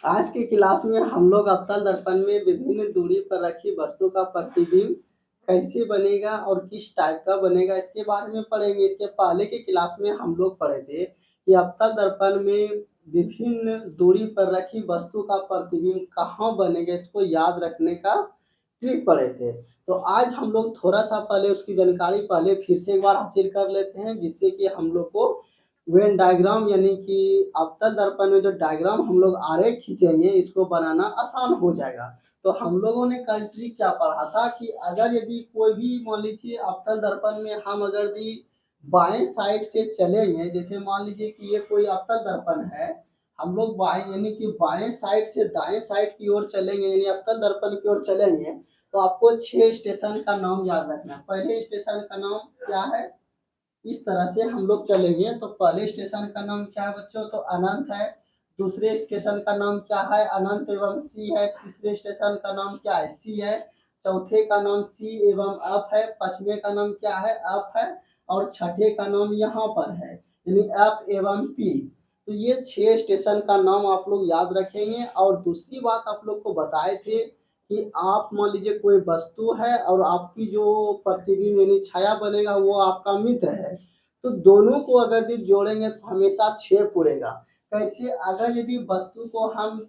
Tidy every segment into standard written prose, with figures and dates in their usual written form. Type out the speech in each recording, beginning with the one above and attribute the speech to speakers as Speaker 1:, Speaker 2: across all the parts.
Speaker 1: आज की क्लास में हम लोग अवतल दर्पण में विभिन्न दूरी पर रखी वस्तु का प्रतिबिंब कैसे बनेगा और किस टाइप का बनेगा इसके बारे में पढ़ेंगे। इसके पहले की क्लास में हम लोग पढ़े थे कि अवतल दर्पण में विभिन्न दूरी पर रखी वस्तु का प्रतिबिंब कहाँ बनेगा, इसको याद रखने का ट्रिक पढ़े थे। तो आज हम लोग थोड़ा सा पहले उसकी जानकारी पहले फिर से एक बार हासिल कर लेते हैं, जिससे कि हम लोग को वेन डायग्राम यानी कि अवतल दर्पण में जो डायग्राम हम लोग आरेख खींचेंगे इसको बनाना आसान हो जाएगा। तो हम लोगों ने कल ट्रिक क्या पढ़ा था कि अगर यदि कोई भी मान लीजिए अवतल दर्पण में हम अगर यदि बाएं साइड से चलेंगे, जैसे मान लीजिए कि ये कोई अवतल दर्पण है, हम लोग बाएं यानी कि बाएं साइड से दाएं साइड की ओर चलेंगे यानी अवतल दर्पण की ओर चलेंगे, तो आपको 6 स्टेशन का नाम याद रखना है। पहले स्टेशन का नाम क्या है, इस तरह से हम लोग चलेंगे। तो पहले स्टेशन का नाम क्या है बच्चों, तो अनंत है। दूसरे स्टेशन का नाम क्या है, अनंत एवं सी है। तीसरे स्टेशन का नाम क्या है, सी है। चौथे का नाम सी एवं अप है। पांचवे का नाम क्या है, अप है। और छठे का नाम यहाँ पर है यानी अप एवं पी। तो ये 6 स्टेशन का नाम आप लोग याद रखेंगे। और दूसरी बात आप लोग को बताए थे कि आप मान लीजिए कोई वस्तु है और आपकी जो प्रतिबिंब यानी छाया बनेगा वो आपका मित्र है, तो दोनों को अगर यदि जोड़ेंगे तो हमेशा 6 पूरेगा। कैसे, अगर यदि वस्तु को हम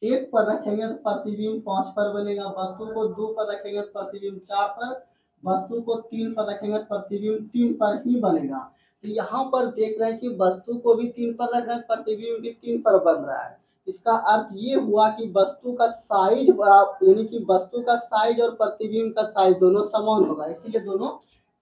Speaker 1: 1 पर रखेंगे तो प्रतिबिंब 5 पर बनेगा, वस्तु को 2 पर रखेंगे तो प्रतिबिंब 4 पर, वस्तु को 3 पर रखेंगे तो प्रतिबिंब 3 पर ही बनेगा। तो यहाँ पर देख रहे हैं कि वस्तु को भी 3 पर रख रहे हैं, प्रतिबिंब भी 3 पर बन रहा है। इसका अर्थ ये हुआ कि वस्तु का साइज बराबर यानी कि वस्तु का साइज और प्रतिबिंब का साइज दोनों समान होगा, इसीलिए दोनों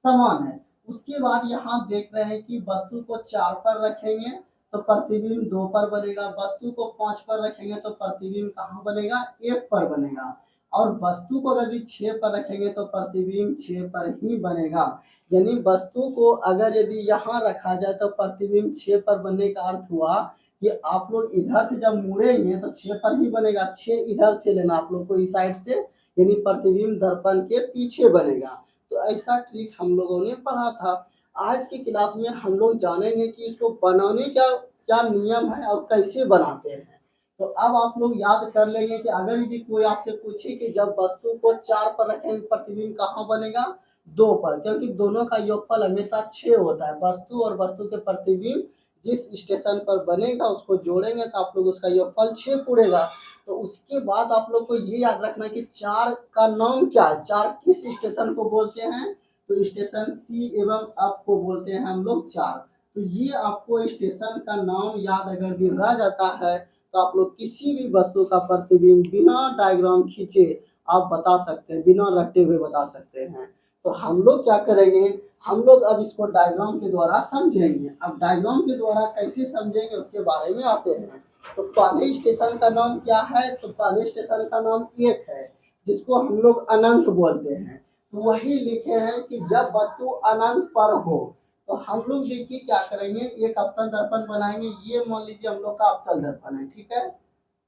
Speaker 1: समान है। उसके बाद यहाँ देख रहे हैं कि वस्तु को 4 पर रखेंगे तो प्रतिबिंब 2 पर बनेगा, वस्तु को 5 पर रखेंगे तो प्रतिबिंब कहाँ बनेगा, 1 पर बनेगा। और वस्तु को यदि 6 पर रखेंगे तो प्रतिबिंब 6 पर ही बनेगा। यानी वस्तु को अगर यदि यहाँ रखा जाए तो प्रतिबिंब 6 पर बनने का अर्थ हुआ कि आप लोग इधर से जब मुड़ेंगे तो 6 पर ही बनेगा। 6 इधर से लेना आप लोग को इस साइड से, यानी प्रतिबिंब दर्पण के पीछे बनेगा। तो ऐसा ट्रिक हम लोगों ने पढ़ा था। आज की क्लास में हम लोग जानेंगे कि इसको बनाने का क्या नियम है और कैसे बनाते हैं। तो अब आप लोग याद कर लेंगे कि अगर यदि कोई आपसे पूछे कि जब वस्तु को 4 पर रखेंगे प्रतिबिंब कहाँ बनेगा, 2 पर, क्योंकि दोनों का योगफल हमेशा 6 होता है। वस्तु और वस्तु के प्रतिबिंब जिस स्टेशन पर बनेगा उसको जोड़ेंगे तो आप लोग उसका योगफल 6 पूरेगा। तो उसके बाद आप लोग को ये याद रखना है कि 4 का नाम क्या है, 4 किस स्टेशन को बोलते हैं, तो स्टेशन सी एवं अप को बोलते हैं हम लोग 4। तो ये आपको स्टेशन का नाम याद अगर भी रह जाता है तो आप लोग किसी भी वस्तु का प्रतिबिंब बिना डायग्राम खींचे आप बता सकते हैं, बिना रटे हुए बता सकते हैं। तो हम लोग क्या करेंगे, हम लोग अब इसको डायग्राम के द्वारा समझेंगे। अब डायग्राम के द्वारा कैसे समझेंगे उसके बारे में आते हैं। तो पहले स्टेशन का नाम क्या है, तो पहले स्टेशन का नाम 1 है, जिसको हम लोग अनंत बोलते हैं। तो वही लिखे हैं कि जब वस्तु अनंत पर हो तो हम लोग देखिए क्या करेंगे, एक अवतल दर्पण बनाएंगे। ये मान लीजिए हम लोग का अवतल दर्पण है, ठीक है।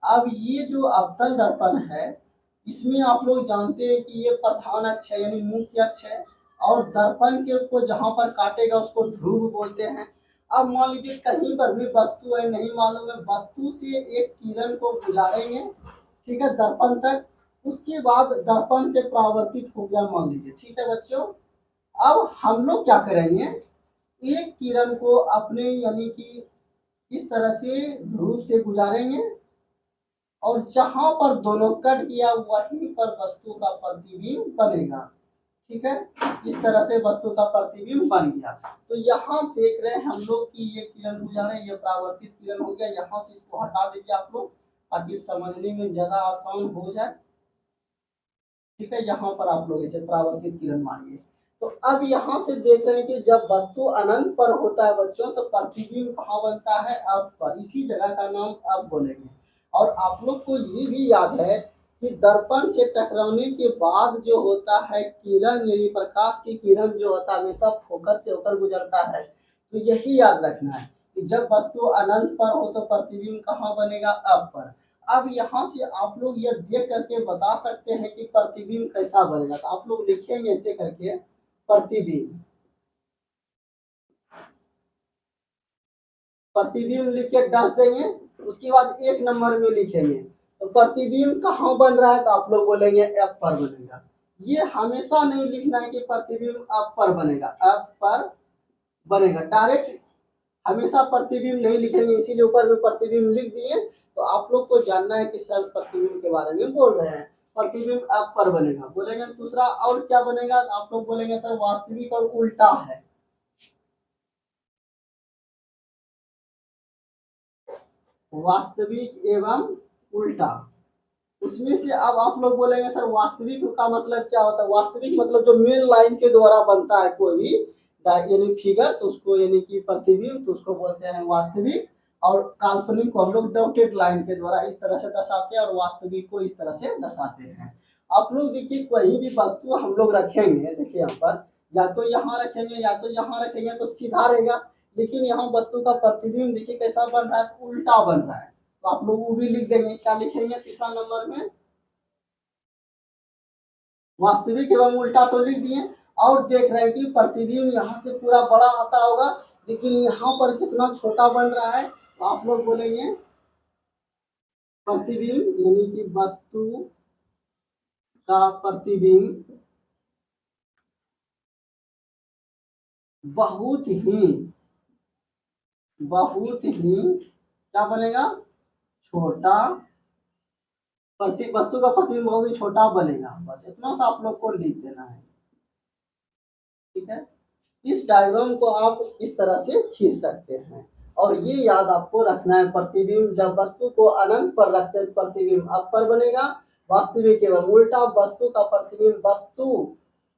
Speaker 1: अब ये जो अवतल दर्पण है इसमें आप लोग जानते हैं कि ये प्रधान अक्ष है यानी मुख्य अक्ष है, और दर्पण के को जहां पर काटेगा उसको ध्रुव बोलते हैं। अब मान लीजिए कहीं पर भी वस्तु है, नहीं मालूम है, वस्तु से एक किरण को गुजारेंगे, ठीक है, दर्पण तक। उसके बाद दर्पण से परावर्तित हो गया मान लीजिए, ठीक है बच्चों। अब हम लोग क्या करेंगे, एक किरण को अपने यानी कि इस तरह से ध्रुव से गुजारेंगे और जहां पर दोनों कट गया वहीं पर वस्तु का प्रतिबिंब बनेगा, ठीक है। इस तरह से वस्तु का प्रतिबिंब बन गया। तो यहाँ देख रहे हैं हम लोग कि ये किरण गुजारे, ये परावर्तित किरण हो गया। यहाँ से इसको हटा दीजिए आप लोग ताकि समझने में ज्यादा आसान हो जाए, ठीक है। यहाँ पर आप लोग इसे परावर्तित किरण मानिए। तो अब यहाँ से देख रहे हैं कि जब वस्तु अनंत पर होता है बच्चों तो प्रतिबिंब कहाँ बनता है, अब पर, इसी जगह का नाम अब बोलेंगे। और आप लोग को ये भी याद है कि दर्पण से टकराने के बाद जो होता है किरण यानी प्रकाश की किरण जो होता है हमेशा फोकस से होकर गुजरता है। तो यही याद रखना है कि जब वस्तु अनंत पर हो तो प्रतिबिंब कहाँ बनेगा, अब पर। अब यहाँ से आप लोग यह देख करके बता सकते हैं कि प्रतिबिंब कैसा बनेगा। तो आप लोग लिखेंगे ऐसे करके, प्रतिबिंब, प्रतिबिंब लिख के डस देंगे। उसके बाद 1 नंबर में लिखेंगे तो प्रतिबिंब कहाँ बन रहा है तो आप लोग बोलेंगे एफ पर बनेगा। ये हमेशा नहीं लिखना है कि प्रतिबिंब एफ पर बनेगा, एफ पर बनेगा डायरेक्ट हमेशा प्रतिबिंब नहीं लिखेंगे, इसीलिए ऊपर में प्रतिबिंब लिख दिए। तो आप लोग को जानना है कि सर प्रतिबिंब के बारे में बोल रहे हैं, प्रतिबिंब एफ पर बनेगा बोलेंगे। दूसरा और क्या बनेगा आप लोग बोलेंगे सर वास्तविक और उल्टा है, वास्तविक एवं उल्टा। उसमें से अब आप लोग बोलेंगे सर वास्तविक का मतलब क्या होता है, वास्तविक मतलब जो मेन लाइन के द्वारा बनता है कोई भी यानी फिगर तो उसको यानी कि प्रतिबिंब तो उसको बोलते हैं वास्तविक, और काल्पनिक को हम लोग डॉटेड लाइन के द्वारा इस तरह से दर्शाते हैं और वास्तविक को इस तरह से दर्शाते हैं। आप लोग देखिए कोई भी वस्तु हम लोग रखेंगे, देखिए यहाँ पर या तो यहाँ रखेंगे या तो यहाँ रखेंगे तो सीधा रहेगा, लेकिन यहाँ वस्तु का प्रतिबिंब देखिए कैसा बन रहा है, उल्टा बन रहा है। तो आप लोग वो भी लिख देंगे, क्या लिखेंगे तीसरा नंबर में वास्तविक एवं उल्टा तो लिख दिए। और देख रहे हैं कि प्रतिबिंब यहाँ से पूरा बड़ा आता होगा लेकिन यहाँ पर कितना छोटा बन रहा है, तो आप लोग बोलेंगे प्रतिबिंब यानी कि वस्तु का प्रतिबिंब बहुत ही क्या बनेगा, छोटा, वस्तु का प्रतिबिंब बहुत ही छोटा बनेगा। बस इतना सा आप लोग को लिख देना है, ठीक है। इस डायग्राम को आप इस तरह से खींच सकते हैं और ये याद आपको रखना है, प्रतिबिंब जब वस्तु को अनंत पर रखते हैं प्रतिबिंब अब पर बनेगा, वास्तविक एवं उल्टा वस्तु का प्रतिबिंब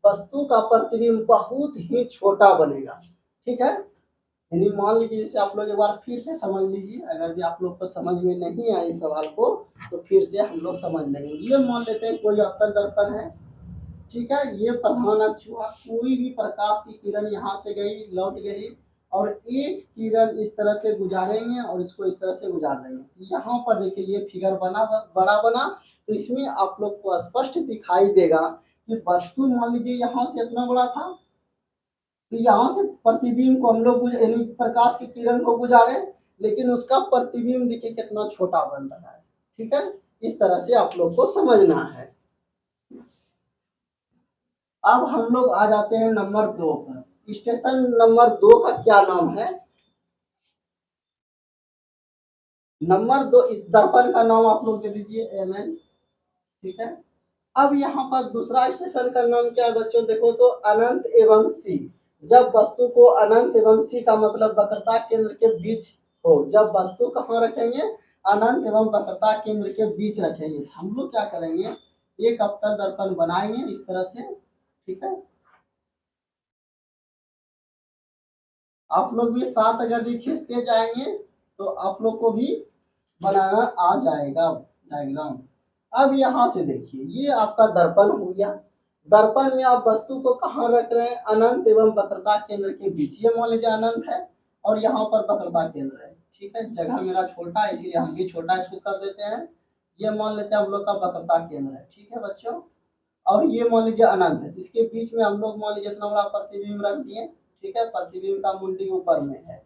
Speaker 1: वस्तु का प्रतिबिंब बहुत ही छोटा बनेगा, ठीक है। यानी मान लीजिए जैसे आप लोग एक बार फिर से समझ लीजिए, अगर भी आप लोग को समझ में नहीं आए इस सवाल को तो फिर से हम लोग समझ लेंगे। ये मान लेते हैं कोई अवतल दर्पण है, ठीक है, ये प्रधान अक्ष हुआ, कोई भी प्रकाश की किरण यहाँ से गई लौट गई और एक किरण इस तरह से गुजारेंगे और इसको इस तरह से गुजार देंगे। यहाँ पर देखिए ये फिगर बड़ा बना तो इसमें आप लोग को स्पष्ट दिखाई देगा कि वस्तु मान लीजिए यहाँ से इतना बड़ा था तो यहाँ से प्रतिबिंब को हम लोग यानी प्रकाश की किरण को गुजारे, लेकिन उसका प्रतिबिंब देखिए कितना छोटा बन रहा है, ठीक है। इस तरह से आप लोग को समझना है। अब हम लोग आ जाते हैं नंबर 2 पर। स्टेशन नंबर 2 का क्या नाम है, नंबर 2 इस दर्पण का नाम आप लोग दे दीजिए एमएन, ठीक है। अब यहाँ पर दूसरा स्टेशन का नाम क्या है बच्चों, देखो तो अनंत एवं सी। जब वस्तु को अनंत एवं सी का मतलब वक्रता केंद्र के बीच हो, जब वस्तु कहाँ रखेंगे, अनंत एवं वक्रता केंद्र के बीच रखेंगे। हम लोग क्या करेंगे, एक अवतल दर्पण बनाएंगे इस तरह से, ठीक है। आप लोग भी साथ अगर भी खींचते जाएंगे तो आप लोग को भी बनाना आ जाएगा डायग्राम। अब यहाँ से देखिए ये आपका दर्पण हो गया, दर्पण में आप वस्तु को कहाँ रख रहे हैं, अनंत एवं वक्रता केंद्र के बीच। ये मान लीजिए अनंत है और यहाँ पर वक्रता केंद्र है, ठीक है। जगह मेरा छोटा है इसीलिए हम भी छोटा इसको कर देते हैं। ये मान लेते हैं हम लोग का वक्रता केंद्र है, ठीक है बच्चों। और ये मान लीजिए अनंत है, इसके बीच में हम लोग मान लीजिए इतना बड़ा प्रतिबिंब रख दिए, ठीक है। प्रतिबिंब का मुंडी ऊपर में है।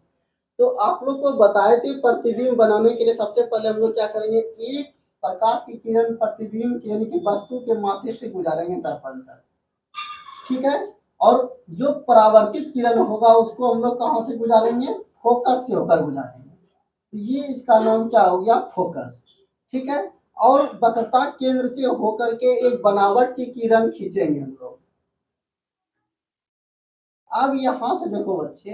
Speaker 1: तो आप लोग को बताए थे प्रतिबिंब बनाने के लिए सबसे पहले हम लोग क्या करेंगे, एक प्रकाश की किरण प्रतिबिंब यानी कि वस्तु के माथे से गुजारेंगे दर्पण तक, ठीक है। और जो परावर्तित किरण होगा उसको हम लोग कहाँ से गुजारेंगे, फोकस से होकर गुजारेंगे। ये इसका नाम क्या हो गया, फोकस, ठीक है। और वक्रता केंद्र से होकर के एक बनावट की किरण खींचेंगे हम लोग। अब यहां से देखो बच्चे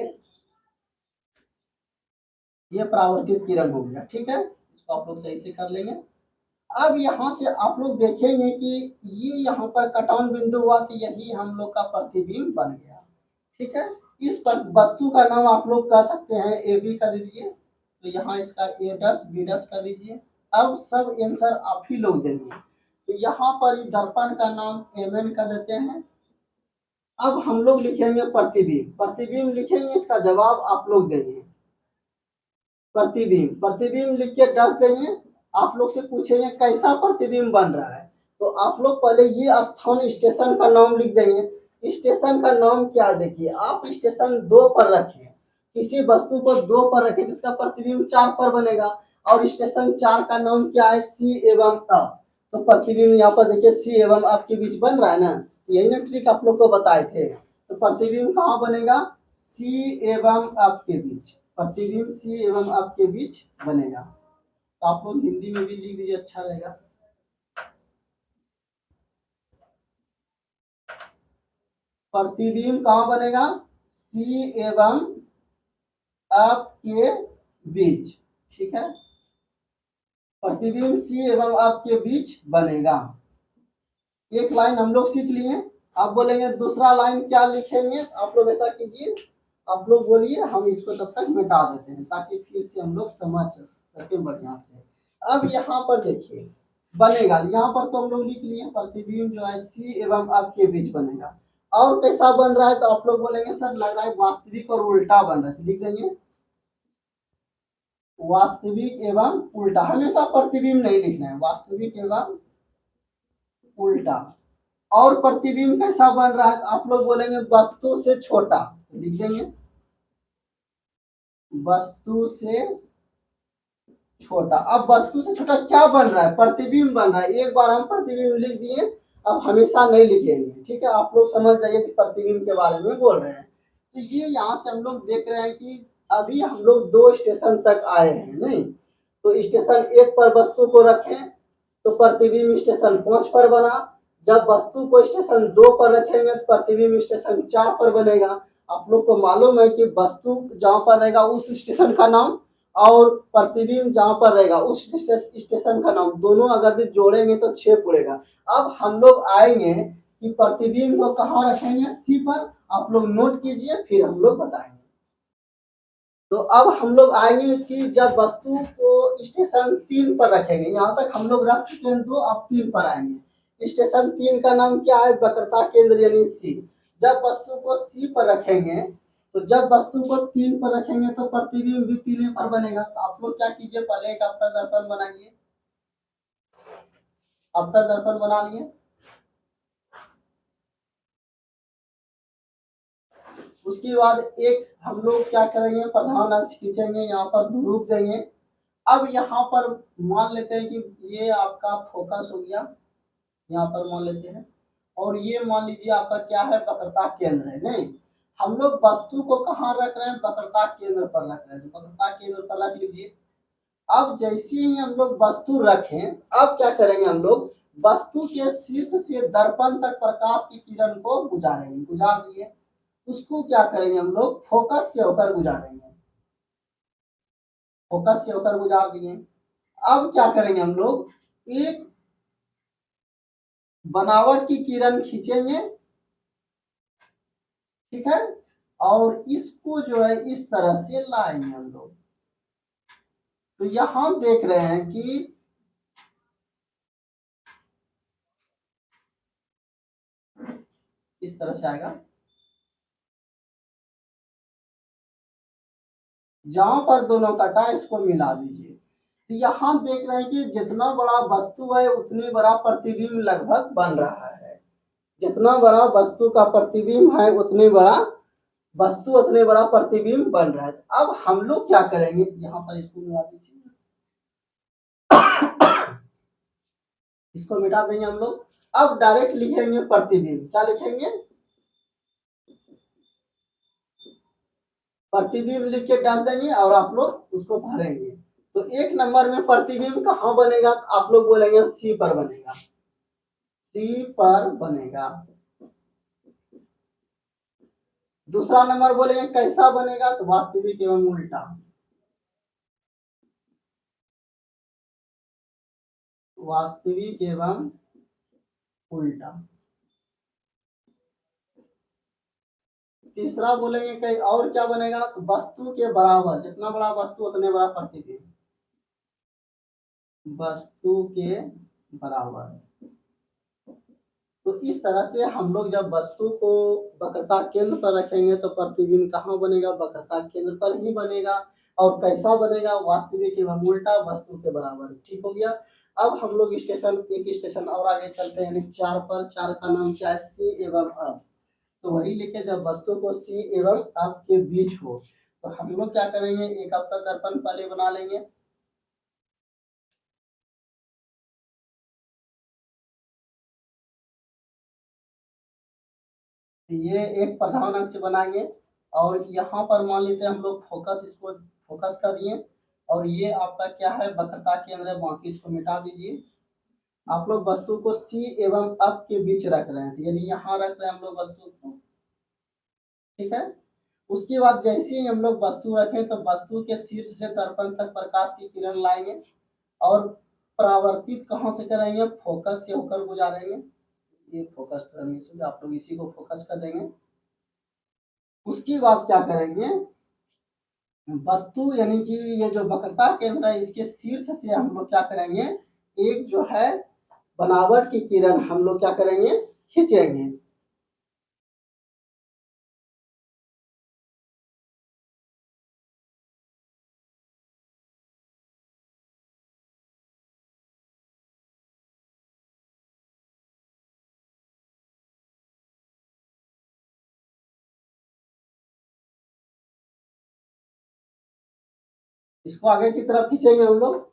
Speaker 1: ये परावर्तित किरण हो गया, ठीक है। इसको आप लोग सही से कर लेंगे। अब यहाँ से आप लोग देखेंगे कि ये यहाँ पर कटान बिंदु हुआ तो यही हम लोग का प्रतिबिंब बन गया, ठीक है। इस पर वस्तु का नाम आप लोग कह सकते हैं ए बी का दीजिए, तो यहाँ इसका ए डस बी डस का दीजिए। अब सब आंसर आप ही लोग देंगे, तो यहाँ पर दर्पण का नाम एम एन का देते हैं। अब हम लोग लिखेंगे प्रतिबिंब, प्रतिबिंब लिखेंगे, इसका जवाब आप लोग देंगे प्रतिबिंब, प्रतिबिंब लिख के डस देंगे। आप लोग से पूछेंगे कैसा प्रतिबिंब बन रहा है, तो आप लोग पहले ये स्थान स्टेशन का नाम लिख देंगे। स्टेशन का नाम क्या, देखिए आप स्टेशन 2 पर रखें, किसी वस्तु को 2 पर रखें तो इसका प्रतिबिंब 4 पर बनेगा। और स्टेशन 4 का नाम क्या है, सी एवं अप। तो प्रतिबिंब यहाँ पर देखिए सी एवं अप के बीच बन रहा है ना, यही ना ट्रिक आप लोग को बताए थे। तो प्रतिबिंब कहाँ बनेगा, सी एवं अप के बीच, प्रतिबिंब सी एवं अप के बीच बनेगा। तो आप लोग हिंदी में भी लिख दीजिए, अच्छा रहेगा। प्रतिबिंब कहाँ बनेगा, सी एवं अप के बीच, ठीक है। प्रतिबिंब सी एवं अप के बीच बनेगा। एक लाइन हम लोग सीख लिए। आप बोलेंगे दूसरा लाइन क्या लिखेंगे, आप लोग ऐसा कीजिए, आप लोग बोलिए, हम इसको तब तक मिटा देते हैं ताकि फिर से हम लोग समझ सके बढ़िया से। अब यहाँ पर देखिए बनेगा, यहाँ पर तो हम लोग लिख लिए प्रतिबिंब जो है सी एवं अप के बीच बनेगा। और कैसा बन रहा है, तो आप लोग बोलेंगे सर लग रहा है वास्तविक और उल्टा बन रहा है, लिख देंगे वास्तविक एवं उल्टा। हमेशा प्रतिबिंब नहीं लिखना है, वास्तविक एवं उल्टा। और प्रतिबिंब कैसा बन रहा है, तो आप लोग बोलेंगे वस्तु से छोटा, लिख देंगे वस्तु से छोटा। अब वस्तु से छोटा क्या बन रहा है, प्रतिबिंब बन रहा है। एक बार हम प्रतिबिंब लिख दिए, अब हमेशा नहीं लिखेंगे, ठीक है। आप लोग समझ जाइए कि प्रतिबिंब के बारे में बोल रहे हैं। तो ये यहाँ से हम लोग देख रहे हैं कि अभी हम लोग 2 स्टेशन तक आए हैं, नहीं तो स्टेशन 1 पर वस्तु को रखें तो प्रतिबिंब स्टेशन 5 पर बना। जब वस्तु को स्टेशन 2 पर रखेंगे तो प्रतिबिंब स्टेशन 4 पर बनेगा। आप लोग को मालूम है कि वस्तु जहाँ पर रहेगा उस स्टेशन का नाम और प्रतिबिंब जहाँ पर रहेगा उस स्टेशन का नाम, दोनों अगर जोड़ेंगे तो 6 पड़ेगा। अब हम लोग आएंगे कि प्रतिबिंब को कहाँ रखेंगे, सी पर। आप लोग नोट कीजिए फिर हम लोग बताएंगे। तो अब हम लोग आएंगे कि जब वस्तु को स्टेशन 3 पर रखेंगे, यहाँ तक हम लोग रख चुके हैं, तो अब 3 पर आएंगे। स्टेशन 3 का नाम क्या है, वक्रता केंद्र यानी सी। जब वस्तु को सी पर रखेंगे, तो जब वस्तु को 3 पर रखेंगे तो प्रतिबिंब भी 3 पर बनेगा। तो आप लोग क्या कीजिए, पहले एक अवतल दर्पण बनाइए, अवतल दर्पण बना लिए। उसके बाद एक हम लोग क्या करेंगे, प्रधान अक्ष खींचेंगे, यहाँ पर ध्रुव देंगे। अब यहाँ पर मान लेते हैं कि ये आपका फोकस हो गया, यहाँ पर मान लेते हैं। और ये मान लीजिए आपका क्या है, वक्रता केंद्र है। नहीं, हम लोग वस्तु को कहाँ रख रहे हैं, वक्रता केंद्र पर रख रहे हैं, वक्रता केंद्र पर रख लीजिए। अब जैसे ही हम लोग वस्तु रखें, अब क्या करेंगे, हम लोग वस्तु के शीर्ष से दर्पण तक प्रकाश की किरण को गुजारेंगे, गुजार दिए। उसको क्या करेंगे, हम लोग फोकस से होकर गुजारेंगे, फोकस से होकर गुजार दिए। अब क्या करेंगे, हम लोग एक बनावट की किरण खींचेंगे, ठीक है, और इसको जो है इस तरह से लाएंगे हम लोग। तो यहां देख रहे हैं कि इस तरह से आएगा। जहां पर दोनों कटा इसको मिला दीजिए। तो यहां देख रहे हैं कि जितना बड़ा वस्तु है उतनी बड़ा प्रतिबिंब लगभग बन रहा है। जितना बड़ा वस्तु का प्रतिबिंब है उतनी बड़ा वस्तु उतने बड़ा प्रतिबिंब बन रहा है। अब हम लोग क्या करेंगे, यहाँ पर इसको मिला दीजिए, इसको मिटा देंगे हम लोग। अब डायरेक्ट लिखेंगे प्रतिबिंब, क्या लिखेंगे, प्रतिबिंब लिख के डाल देंगे और आप लोग उसको भरेंगे। तो 1 नंबर में प्रतिबिंब कहाँ बनेगा, तो आप लोग बोलेंगे सी पर बनेगा, सी पर बनेगा। दूसरा नंबर बोलेंगे कैसा बनेगा, तो वास्तविक एवं उल्टा, वास्तविक एवं उल्टा। तीसरा बोलेंगे कहीं और क्या बनेगा, तो वस्तु के बराबर, जितना बड़ा वस्तु उतने बड़ा प्रतिबिंब, वस्तु के बराबर। तो इस तरह से हम लोग जब वस्तु को वक्रता केंद्र पर रखेंगे तो प्रतिबिंब कहाँ बनेगा, वक्रता केंद्र पर ही बनेगा। और कैसा बनेगा, वास्तविक एवं उल्टा, वस्तु के बराबर। ठीक हो गया। अब हम लोग स्टेशन एक स्टेशन और आगे चलते हैं, 4 पर। 4 का नाम क्या है, सी एवं अप। तो वही लिखे, जब वस्तु को सी एवं अप के बीच हो तो हम लोग क्या करेंगे, एक अवतल दर्पण पहले बना लेंगे। ये एक प्रधान अक्ष बनाएंगे और यहाँ पर मान लेते हैं हम लोग फोकस, इसको फोकस कर दिए और ये आपका क्या है वक्रता केंद्र है, बाकी इसको मिटा दीजिए। आप लोग वस्तु को सी एवं अप के बीच रख रहे हैं, यानी यहाँ रख रहे हैं हम लोग वस्तु को, ठीक है। उसके बाद जैसे ही हम लोग वस्तु रखें तो वस्तु के शीर्ष से दर्पण तक प्रकाश की किरण लाएंगे और परावर्तित कहाँ से करेंगे, फोकस से होकर गुजारेंगे। ये फोकस करने से आप लोग इसी को फोकस कर देंगे। उसके बाद क्या करेंगे, वस्तु यानी कि ये जो वक्रता केंद्र है इसके शीर्ष से हम लोग क्या करेंगे, एक जो है बनावट की किरण हम लोग क्या करेंगे, खींचेंगे। इसको आगे की तरफ खींचेंगे हम लोग।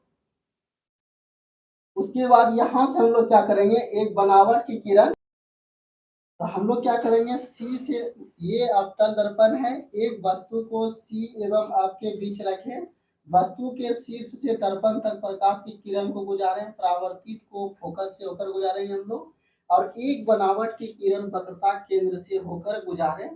Speaker 1: उसके बाद यहाँ से हम लोग क्या करेंगे, एक बनावट की किरण, तो हम लोग क्या करेंगे सी से, ये अवतल दर्पण है, एक वस्तु को सी एवं आपके बीच रखें, वस्तु के शीर्ष से दर्पण तक प्रकाश की किरण को गुजारें, परावर्तित को फोकस से होकर गुजारेंगे हम लोग, और एक बनावट की किरण वक्रता केंद्र से होकर गुजारें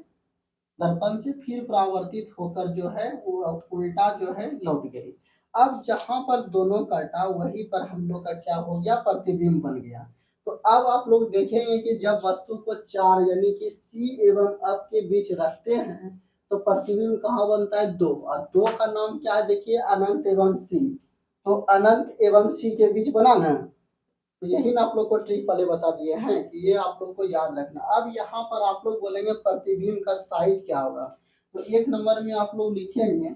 Speaker 1: दर्पण से, फिर परावर्तित होकर जो है वो उल्टा जो है लौट गई। अब जहां पर दोनों कटा वहीं पर हम लोग का क्या हो गया, प्रतिबिंब बन गया। तो अब आप लोग देखेंगे कि जब वस्तु को चार यानी कि सी एवं अप के बीच रखते हैं तो प्रतिबिंब कहाँ बनता है, दो, और दो का नाम क्या है देखिए, अनंत एवं सी। तो अनंत एवं सी के बीच बना ना, तो यही ना आप लोग को ट्रिक पहले बता दिए हैं कि ये आप लोग को याद रखना। अब यहाँ पर आप लोग बोलेंगे प्रतिबिंब का साइज क्या होगा, तो एक नंबर में आप लोग लिखेंगे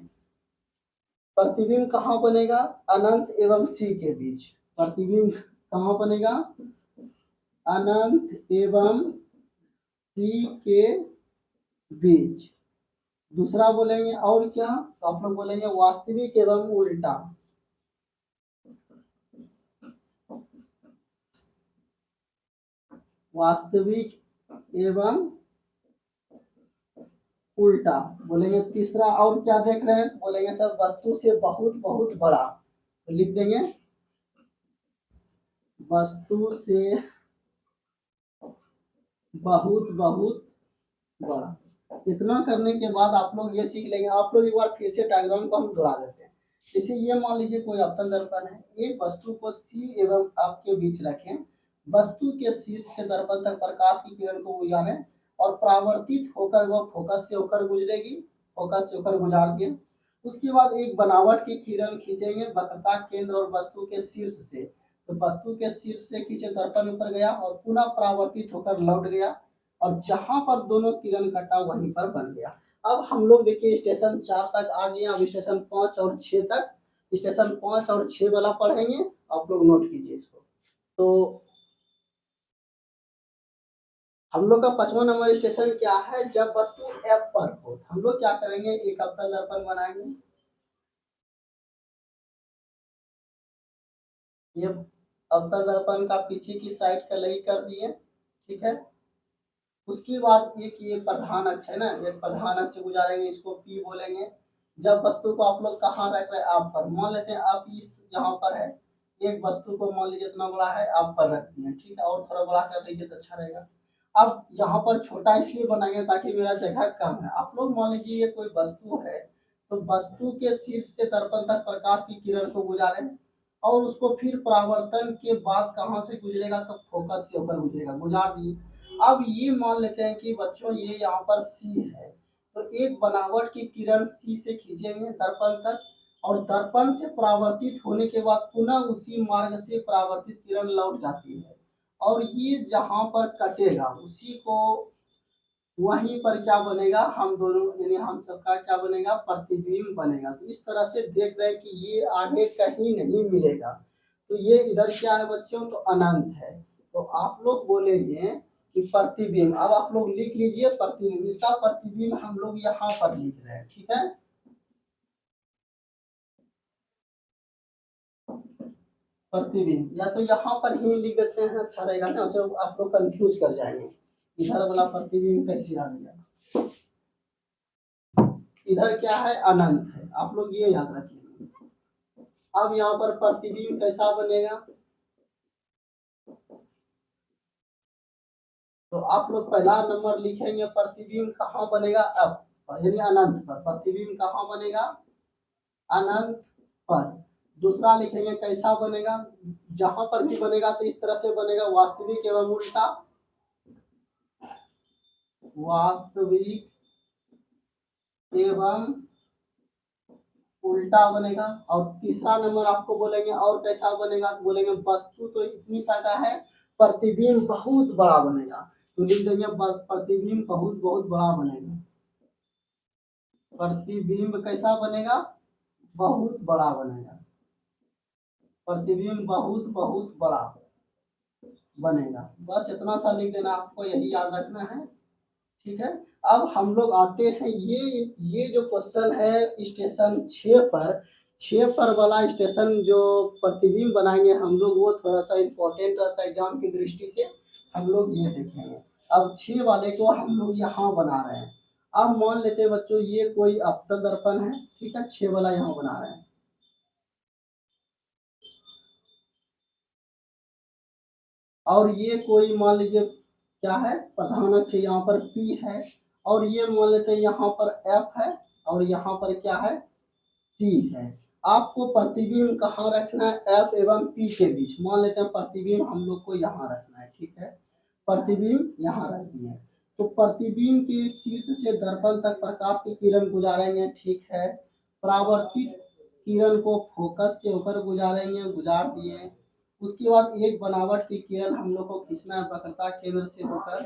Speaker 1: प्रतिबिंब कहाँ बनेगा, अनंत एवं सी के बीच। प्रतिबिंब कहाँ बनेगा, अनंत एवं सी के बीच। दूसरा बोलेंगे और क्या, तो आप लोग बोलेंगे वास्तविक एवं उल्टा। वास्तविक एवं उल्टा बोलेंगे। तीसरा और क्या देख रहे हैं, बोलेंगे सर वस्तु से बहुत बहुत बड़ा, तो लिख देंगे वस्तु से बहुत बहुत बड़ा। इतना करने के बाद आप लोग ये सीख लेंगे, आप लोग एक बार फिर से डायग्राम को हम दोहरा देते हैं। जैसे ये मान लीजिए कोई अवतल दर्पण है, एक वस्तु को सी एवं अप के बीच रखें, वस्तु के शीर्ष से दर्पण तक प्रकाश की किरण को गुजारें और परावर्तित होकर वह फोकस से होकर गुजरेगी, फोकस से होकर गुजार दिए। उसके बाद एक बनावट की किरण खींचेंगे वक्रता केंद्र और वस्तु के शीर्ष से, तो वस्तु के शीर्ष से खींचे दर्पण ऊपर गया और पुनः परावर्तित होकर लौट गया, और जहां पर दोनों किरण कटा वहीं पर बन गया। अब हम लोग देखिए स्टेशन 4 तक आ गए, अब स्टेशन 5 और 6 तक, स्टेशन 5 और 6 वाला पढ़ेंगे, आप लोग नोट कीजिए इसको। तो हम लोग का 5वां नंबर स्टेशन क्या है, जब वस्तु एफ पर हो हम लोग क्या करेंगे, एक अवतल दर्पण बनाएंगे। ये अवतल दर्पण का पीछे की साइड कलई कर दिए, ठीक है। उसके बाद एक ये प्रधान अक्ष है ना, एक प्रधान अक्ष गुजारेंगे, इसको पी बोलेंगे। जब वस्तु को आप लोग कहाँ रख रहे हैं, आप पर, मान लेते हैं आप इस यहाँ पर है, एक वस्तु को मान लीजिए इतना बड़ा है आप पर रख दिए, ठीक है, और थोड़ा बड़ा कर लीजिए तो अच्छा रहेगा। अब यहाँ पर छोटा इसलिए बनाएंगे ताकि मेरा जगह कम है। आप लोग मान लीजिए ये कोई वस्तु है, तो वस्तु के शीर्ष से दर्पण तक प्रकाश की किरण को गुजारे और उसको फिर परावर्तन के बाद कहाँ से गुजरेगा, तो फोकस से होकर गुजरेगा, गुजार दिए। अब ये मान लेते हैं कि बच्चों ये यहाँ पर सी है, तो एक बनावट की किरण सी से खींचेंगे दर्पण तक और दर्पण से परावर्तित होने के बाद पुनः उसी मार्ग से परावर्तित किरण लौट जाती है, और ये जहां पर कटेगा उसी को वहीं पर क्या बनेगा, हम दोनों यानी हम सबका क्या बनेगा, प्रतिबिंब बनेगा। तो इस तरह से देख रहे हैं कि ये आगे कहीं नहीं मिलेगा, तो ये इधर क्या है बच्चों, तो अनंत है। तो आप लोग बोलेंगे कि प्रतिबिंब, अब आप लोग लिख लीजिए प्रतिबिंब, इसका प्रतिबिंब हम लोग यहाँ पर लिख रहे हैं, ठीक है। प्रतिबिंब या तो यहाँ पर ही लिख देते हैं, अच्छा रहेगा ना, उसे आप लोग कंफ्यूज कर जाएंगे। इधर वाला प्रतिबिंब कैसे आ गया, इधर क्या है अनंत है, आप लोग ये याद रखिए। अब यहाँ पर प्रतिबिंब कैसा बनेगा, तो आप लोग पहला नंबर लिखेंगे प्रतिबिंब कहाँ बनेगा, अब यानी अनंत पर, प्रतिबिंब कहाँ बनेगा अनंत पर। दूसरा लिखेंगे कैसा बनेगा, जहां पर भी बनेगा तो इस तरह से बनेगा, वास्तविक एवं उल्टा, वास्तविक एवं उल्टा बनेगा। और तीसरा नंबर आपको बोलेंगे और कैसा बनेगा, बोलेंगे वस्तु तो इतनी सारा है, प्रतिबिंब बहुत बड़ा बनेगा, तो लिख देंगे प्रतिबिंब बहुत बहुत बड़ा बनेगा। प्रतिबिंब कैसा बनेगा, बहुत बड़ा बनेगा, प्रतिबिंब बहुत बहुत बड़ा बनेगा। बस इतना सा लिख देना, आपको यही याद रखना है, ठीक है। अब हम लोग आते हैं ये जो क्वेश्चन है स्टेशन 6 पर, 6 पर वाला स्टेशन जो प्रतिबिंब बनाएंगे हम लोग, वो थोड़ा सा इम्पोर्टेंट रहता है एग्जाम की दृष्टि से, हम लोग ये देखेंगे। अब 6 वाले को हम लोग यहाँ बना रहे हैं। अब मान लेते हैं बच्चों ये कोई अवतल दर्पण है, ठीक है, 6 वाला यहाँ बना रहे हैं। और ये कोई मान लीजिए क्या है प्रधान अक्ष, यहाँ पर P है, और ये मान लेते हैं यहाँ पर F है, और यहाँ पर क्या है C है। आपको प्रतिबिंब कहाँ रखना है, F एवं P के बीच। मान लेते हैं प्रतिबिंब हम लोग को यहाँ रखना है, ठीक है, प्रतिबिंब यहाँ रख दिए। तो प्रतिबिंब के शीर्ष से दर्पण तक प्रकाश की किरण गुजारेंगे, ठीक है। परावर्तित किरण को फोकस से होकर गुजारेंगे, गुजार दिए। उसके बाद एक बनावट की किरण हम लोग को खींचना है, वक्रता केंद्र से होकर,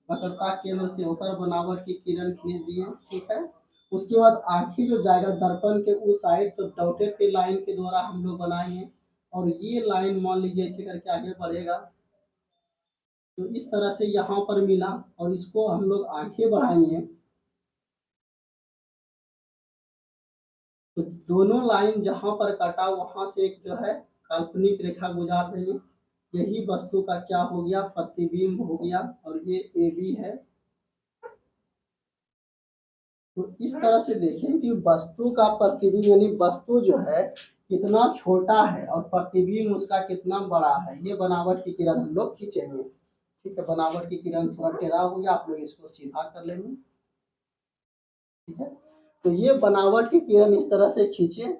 Speaker 1: वक्रता केंद्र से होकर बनावट की किरण खींच दिए, ठीक है। उसके बाद आखिर जो जाएगा दर्पण के उस साइड, तो डॉटेड के लाइन के द्वारा हम लोग बनाएंगे, और ये लाइन मान लीजिए ऐसे करके आगे बढ़ेगा, तो इस तरह से यहाँ पर मिला, और इसको हम लोग आगे बढ़ाएंगे, तो दोनों लाइन जहां पर काटा वहां से एक जो है काल्पनिक रेखा गुजार देंगे। यही वस्तु का क्या हो गया, प्रतिबिंब हो गया, और ये ए बी है। तो इस तरह से देखें कि वस्तु का प्रतिबिंब यानी वस्तु जो है कितना छोटा है और प्रतिबिंब उसका कितना बड़ा है, ये बनावट की किरण हम लोग खींचेंगे, ठीक है। बनावट की किरण थोड़ा टेढ़ा हो गया, आप लोग इसको सीधा कर लेंगे, ठीक है। तो ये बनावट की किरण इस तरह से खींचे,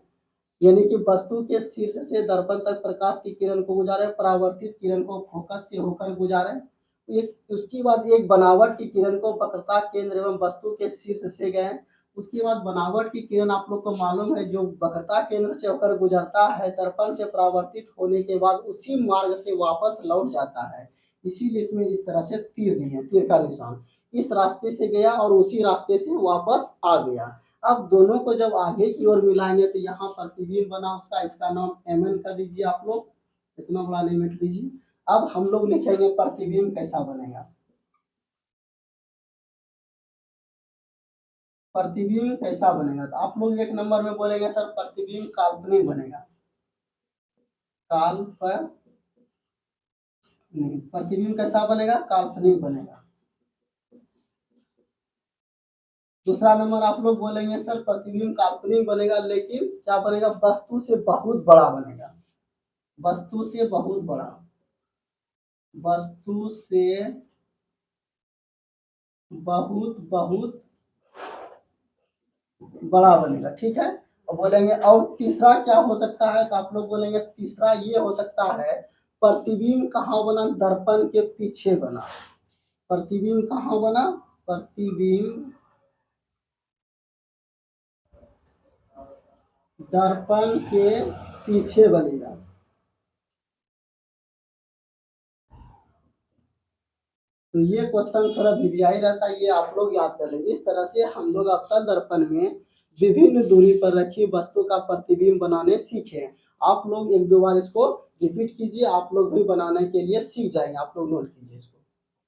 Speaker 1: यानी कि वस्तु के शीर्ष से दर्पण तक प्रकाश की किरण को गुजारे, परावर्तित किरण को फोकस से होकर गुजारे। एक उसके बाद एक बनावट की किरण को वक्रता केंद्र एवं वस्तु के शीर्ष से गए। उसके बाद बनावट की किरण आप लोग को मालूम है जो वक्रता केंद्र से होकर गुजरता है, दर्पण से परावर्तित होने के बाद उसी मार्ग से वापस लौट जाता है, इसीलिए इसमें इस तरह से तीर दिए, तीर का निशान इस रास्ते से गया और उसी रास्ते से वापस आ गया। अब दोनों को जब आगे की ओर मिलाएंगे तो यहाँ प्रतिबिंब बना उसका, इसका नाम mn कर दीजिए आप लोग, इतना बड़ा लिमिट लीजिए। अब हम लोग लिखेंगे प्रतिबिंब कैसा बनेगा, प्रतिबिंब कैसा बनेगा, तो आप लोग एक नंबर में बोलेंगे सर प्रतिबिंब काल्पनिक बनेगा, काल्पनिक, प्रतिबिंब कैसा बनेगा, काल्पनिक बनेगा। दूसरा नंबर आप लोग बोलेंगे सर प्रतिबिंब काल्पनिक बनेगा, लेकिन क्या बनेगा, वस्तु से बहुत बड़ा बनेगा, वस्तु से बहुत बड़ा, वस्तु से बहुत बहुत बड़ा बनेगा, ठीक है। और बोलेंगे और तीसरा क्या हो सकता है, तो आप लोग बोलेंगे तीसरा ये हो सकता है प्रतिबिंब कहाँ बना, दर्पण के पीछे बना, प्रतिबिंब कहाँ बना, प्रतिबिंब दर्पण के पीछे बनेगा। तो ये क्वेश्चन थोड़ा वीवीआई रहता है, ये आप लोग याद कर लेंगे। इस तरह से हम लोग अवतल दर्पण में विभिन्न दूरी पर रखी वस्तु का प्रतिबिंब बनाने सीखे। आप लोग एक दो बार इसको रिपीट कीजिए, आप लोग भी बनाने के लिए सीख जाएंगे, आप लोग नोट कीजिए इसको।